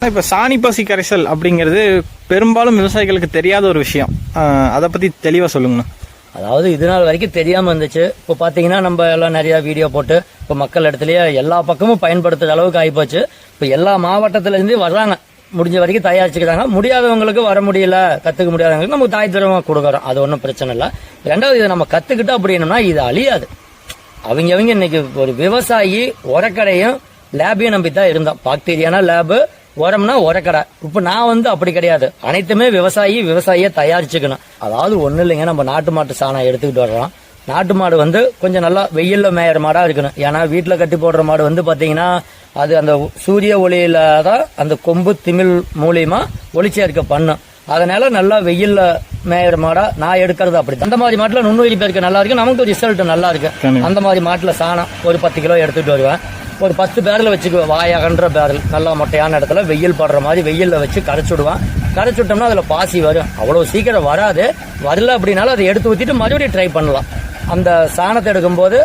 இப்போ சாணி பசி கரைசல் அப்படிங்கிறது பெரும்பாலும் விவசாயிகளுக்கு தெரியாத ஒரு விஷயம். அதை பற்றி தெளிவாக சொல்லுங்கண்ணா. அதாவது இது நாள் வரைக்கும் தெரியாமல் இருந்துச்சு. இப்போ பார்த்தீங்கன்னா நம்ம எல்லாம் நிறையா வீடியோ போட்டு இப்போ மக்கள் இடத்துலயே எல்லா பக்கமும் பயன்படுத்துகிற அளவுக்கு ஆகிப்போச்சு. இப்போ எல்லா மாவட்டத்திலேருந்து வர்றாங்க, முடிஞ்ச வரைக்கும் தயாரிச்சுக்கிறாங்க. முடியாதவங்களுக்கு வர முடியல, கற்றுக்க முடியாதவங்களுக்கு நம்ம தாய் திறமை கொடுக்குறோம், அது ஒன்றும் பிரச்சனை இல்லை. ரெண்டாவது இதை நம்ம கற்றுக்கிட்டோம் அப்படின்னோம்னா இது அழியாது. அவங்க இன்னைக்கு ஒரு விவசாயி உரக்கடையும் லேபையும் நம்பி தான் இருந்தோம். பாக்டீரியானா லேபு, உரம்னா உரக்கடை. இப்ப நான் அப்படி கிடையாது, அனைத்துமே விவசாயியை தயாரிச்சுக்கணும். அதாவது ஒண்ணு இல்லைங்க, நம்ம நாட்டு மாட்டு சாணம் எடுத்துக்கிட்டு வர்றோம். நாட்டு மாடு கொஞ்சம் நல்லா வெயில்ல மேயற மாடா இருக்கணும். ஏன்னா வீட்டுல கட்டி போடுற மாடு பாத்தீங்கன்னா அது அந்த சூரிய ஒளியில தான் அந்த கொம்பு திமிழ் மூலியமா ஒளிச்சேர்க்க பண்ணும். அதனால நல்லா வெயில்ல மேயற மாடா நான் எடுக்கிறது அப்படி. அந்த மாதிரி மாட்டுல நுண்ணுயிரி பெருக்க நல்லா இருக்கு, நமக்கு ரிசல்ட் நல்லா இருக்கு. அந்த மாதிரி மாட்டுல சாணம் ஒரு 10 கிலோ எடுத்துட்டு வருவேன். ஒரு 10 பேரில் வச்சுக்குவேன். வாயகன்ற பேரல் நல்லா மொட்டையான இடத்துல வெயில் படுற மாதிரி வெயிலில் வச்சு கரைச்சுடுவேன். கரைச்சுட்டோம்னா அதில் பாசி வரும். அவ்வளோ சீக்கிரம் வராது. வரல அப்படின்னாலும் அதை எடுத்து ஊற்றிட்டு மறுபடியும் ட்ரை பண்ணலாம். அந்த சாணத்தை எடுக்கும்போது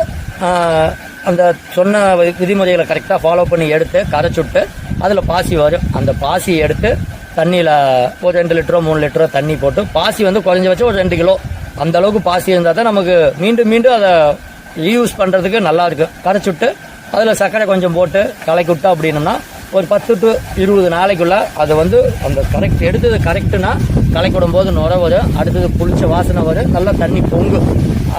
அந்த சொன்ன விதிமுறைகளை கரெக்டாக ஃபாலோ பண்ணி எடுத்து கரைச்சுட்டு அதில் பாசி வரும். அந்த பாசியை எடுத்து தண்ணியில் ஒரு 2 லிட்டரோ 3 லிட்டரோ தண்ணி போட்டு, பாசி குறைஞ்சபட்சம் ஒரு 2 கிலோ அந்த அளவுக்கு பாசி இருந்தால் தான் நமக்கு மீண்டும் மீண்டும் அதை ரீயூஸ் பண்ணுறதுக்கு நல்லா இருக்கு. கரைச்சுட்டு அதில் சர்க்கரை கொஞ்சம் போட்டு கலக்கி விட்டோம் அப்படின்னோம்னா ஒரு 10 to 20 நாளைக்குள்ள அது அந்த கரெக்ட் எடுத்தது கரெக்டுனா கலக்கி விடும் போது நுர வரும். அடுத்தது புளிச்ச வாசனை வரும், நல்லா தண்ணி பொங்கும்.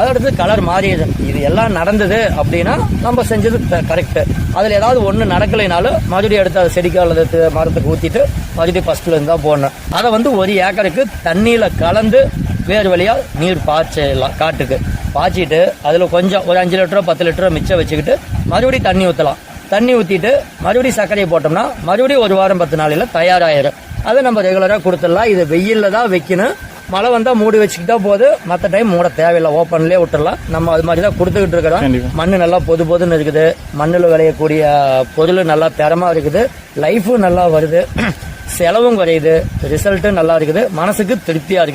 அதடுத்து கலர் மாறிடுது. இது எல்லாம் நடந்தது அப்படின்னா நம்ம செஞ்சது கரெக்ட். அதில் ஏதாவது ஒன்று நடக்கலைனாலும் மறுபடியும் எடுத்து அதை செடிக்கு அல்லது மரத்துக்கு ஊற்றிட்டு மறுபடியும் ஃபர்ஸ்ட்ல இருந்தா போடணும். அதை ஒரு ஏக்கருக்கு தண்ணியில கலந்து வேறு வழியா நீர் பாய்ச்சலாம். காட்டுக்கு பாய்ச்சிட்டு அதில் கொஞ்சம் ஒரு 5 லிட்டரோ 10 லிட்டரோ மிச்சம் வச்சுக்கிட்டு மறுபடியும் தண்ணி ஊற்றலாம். தண்ணி ஊற்றிட்டு மறுபடியும் சர்க்கரையை போட்டோம்னா மறுபடியும் ஒரு வாரம் 10 நாளையில தயாராகிடும். அதை நம்ம ரெகுலராக கொடுத்துடலாம். இது வெயில்ல தான் வைக்கணும். மழை வந்தா மூடி வச்சுக்கிட்டா போது, மற்ற டைம் மூட தேவையில்லை, ஓப்பன்லேயே விட்டுடலாம். நம்ம அது மாதிரி தான் கொடுத்துக்கிட்டு இருக்கிறோம். மண்ணு நல்லா பொதுன்னு இருக்குது, மண்ணில் விளையக்கூடிய பொருள் நல்லா தரமா இருக்குது, லைஃபும் நல்லா வருது, செலவும் குறையுது, ரிசல்ட்டும் நல்லா இருக்குது, மனசுக்கு திருப்தியா இருக்கு.